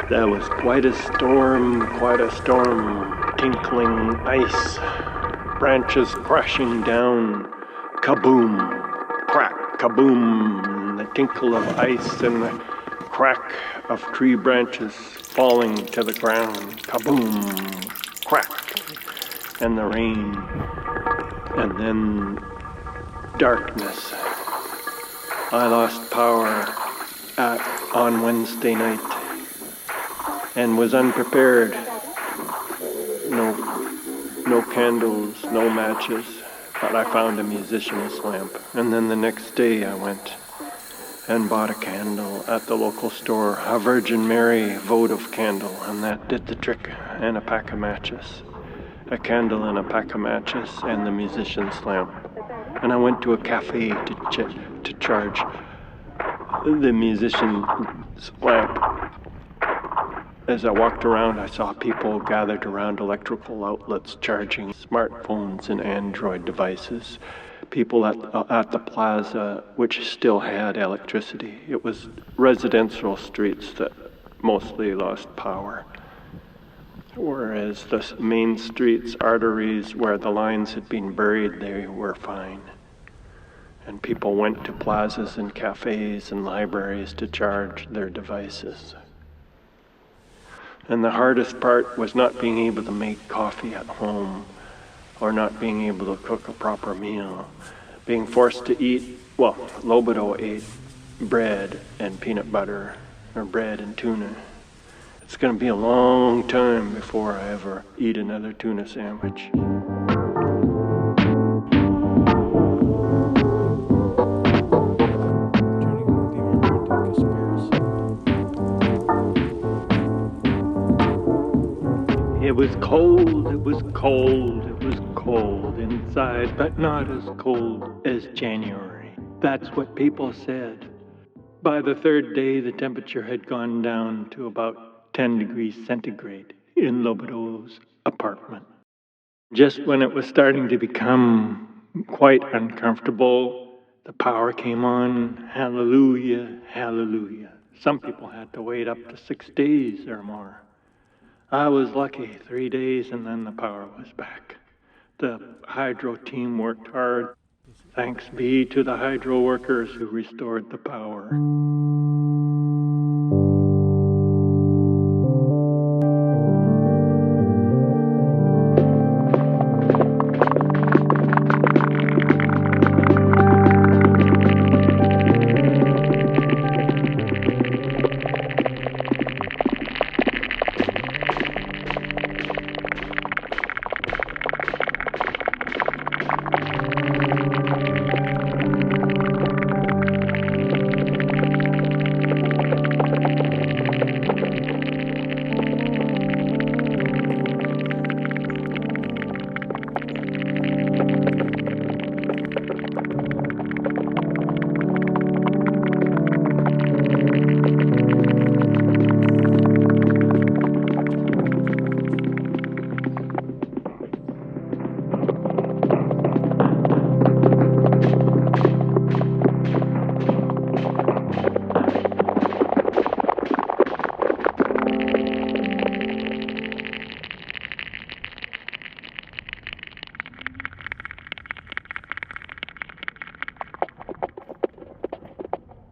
There was quite a storm, tinkling ice, branches crashing down, kaboom, crack, kaboom, the tinkle of ice and the crack of tree branches falling to the ground, kaboom, crack, and the rain, and then darkness. I lost power on Wednesday night and was unprepared. No candles, no matches, but I found a musician's lamp. And then the next day I went and bought a candle at the local store, a Virgin Mary votive candle, and that did the trick, and a pack of matches. A candle and a pack of matches and the musician's lamp. And I went to a cafe to charge the musician's lamp. As I walked around, I saw people gathered around electrical outlets charging smartphones and Android devices. People at the plaza, which still had electricity. It was residential streets that mostly lost power. Whereas the main streets, arteries, where the lines had been buried, they were fine. And people went to plazas and cafes and libraries to charge their devices. And the hardest part was not being able to make coffee at home or not being able to cook a proper meal. Being forced to eat, Lohbado ate bread and peanut butter, or bread and tuna. It's going to be a long time before I ever eat another tuna sandwich. It was cold inside, but not as cold as January. That's what people said. By the third day, the temperature had gone down to about 10 degrees centigrade in Lohbado's apartment. Just when it was starting to become quite uncomfortable, the power came on. Hallelujah, hallelujah. Some people had to wait up to 6 days or more. I was lucky, 3 days, and then the power was back. The hydro team worked hard. Thanks be to the hydro workers who restored the power.